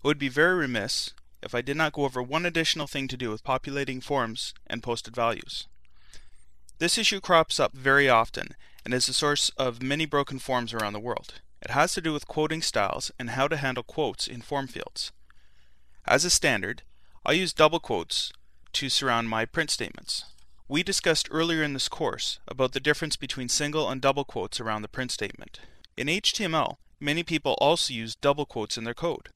I would be very remiss if I did not go over one additional thing to do with populating forms and posted values. This issue crops up very often and is the source of many broken forms around the world. It has to do with quoting styles and how to handle quotes in form fields. As a standard, I use double quotes to surround my print statements. We discussed earlier in this course about the difference between single and double quotes around the print statement. In HTML, many people also use double quotes in their code.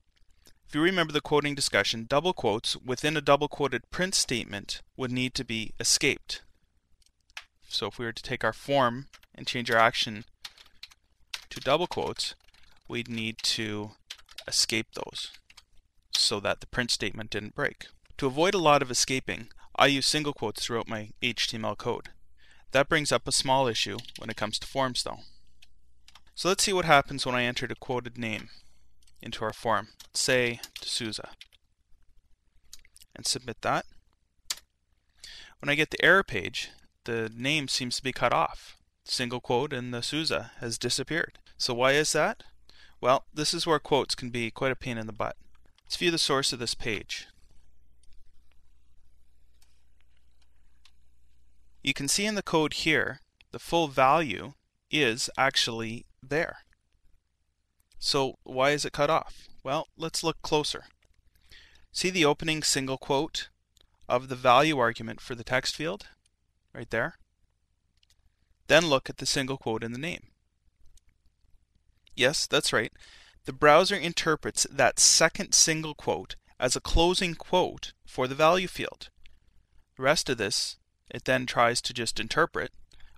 If you remember the quoting discussion, double quotes within a double quoted print statement would need to be escaped. So if we were to take our form and change our action to double quotes, we'd need to escape those so that the print statement didn't break. To avoid a lot of escaping, I use single quotes throughout my HTML code. That brings up a small issue when it comes to forms though. So let's see what happens when I entered a quoted name into our form, say D'Souza, and submit that. When I get the error page, the name seems to be cut off. Single quote and the Souza has disappeared. So why is that? Well, this is where quotes can be quite a pain in the butt. Let's view the source of this page. You can see in the code here, the full value is actually there. So why is it cut off? Well, let's look closer. See the opening single quote of the value argument for the text field? Right there. Then look at the single quote in the name. Yes, that's right. The browser interprets that second single quote as a closing quote for the value field. The rest of this, it then tries to just interpret,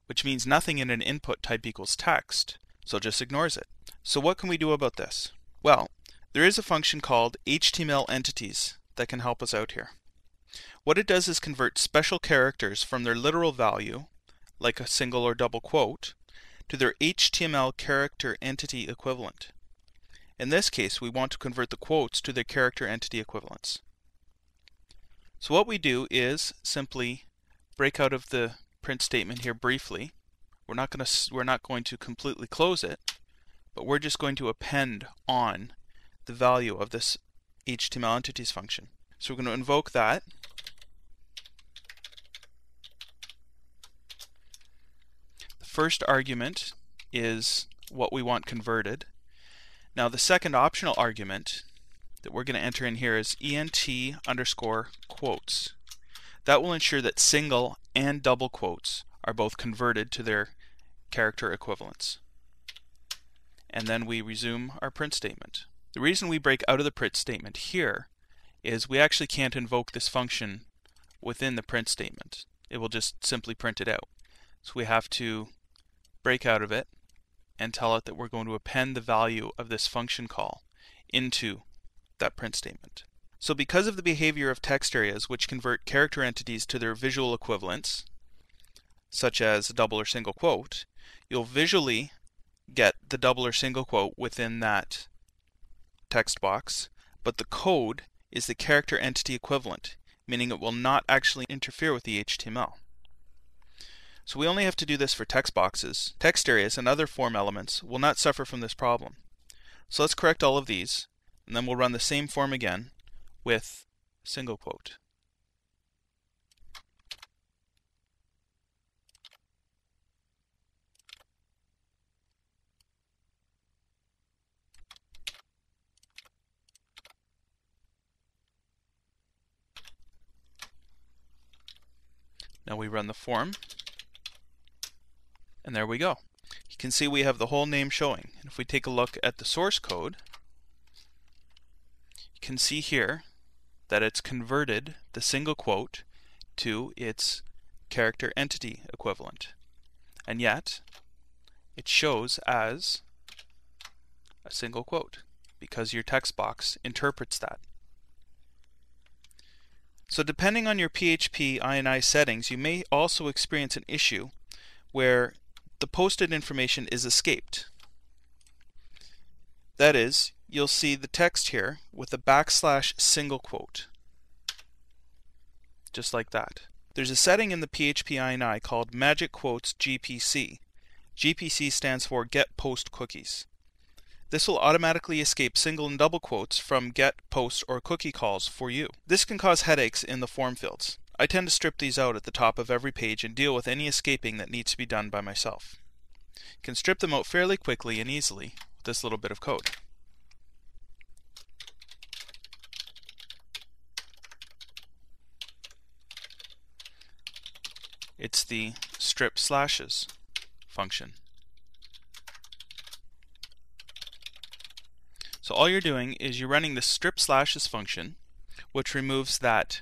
which means nothing in an input type equals text, so it just ignores it. So what can we do about this? Well, there is a function called HTML entities that can help us out here. What it does is convert special characters from their literal value, like a single or double quote, to their HTML character entity equivalent. In this case, we want to convert the quotes to their character entity equivalents. So what we do is simply break out of the print statement here briefly. We're not going to completely close it, but we're just going to append on the value of this HTML entities function. So we're going to invoke that. The first argument is what we want converted. Now the second optional argument that we're going to enter in here is ent_quotes. That will ensure that single and double quotes are both converted to their character equivalents. And then we resume our print statement. The reason we break out of the print statement here is we actually can't invoke this function within the print statement. It will just simply print it out. So we have to break out of it and tell it that we're going to append the value of this function call into that print statement. So because of the behavior of text areas which convert character entities to their visual equivalents, such as a double or single quote, you'll visually get the double or single quote within that text box, but the code is the character entity equivalent, meaning it will not actually interfere with the HTML. So we only have to do this for text boxes. Text areas and other form elements will not suffer from this problem. So let's correct all of these, and then we'll run the same form again with single quote. Now we run the form, and there we go. You can see we have the whole name showing. And if we take a look at the source code, you can see here that it's converted the single quote to its character entity equivalent. And yet, it shows as a single quote because your text box interprets that. So depending on your PHP INI settings, you may also experience an issue where the posted information is escaped. That is, you'll see the text here with a / single quote, just like that. There's a setting in the PHP INI called Magic Quotes GPC. GPC stands for Get Post Cookies. This will automatically escape single and double quotes from get, post, or cookie calls for you. This can cause headaches in the form fields. I tend to strip these out at the top of every page and deal with any escaping that needs to be done by myself. You can strip them out fairly quickly and easily with this little bit of code. It's the strip slashes function. So all you're doing is you're running the strip slashes function, which removes that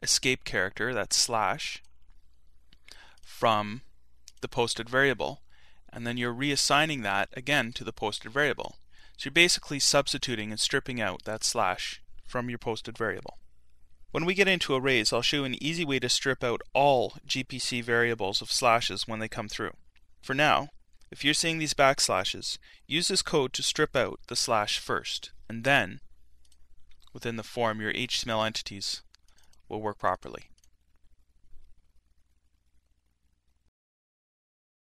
escape character, that slash, from the posted variable, and then you're reassigning that again to the posted variable. So you're basically substituting and stripping out that slash from your posted variable. When we get into arrays, I'll show you an easy way to strip out all GPC variables of slashes when they come through. For now, if you're seeing these backslashes, use this code to strip out the slash first, and then within the form your HTML entities will work properly.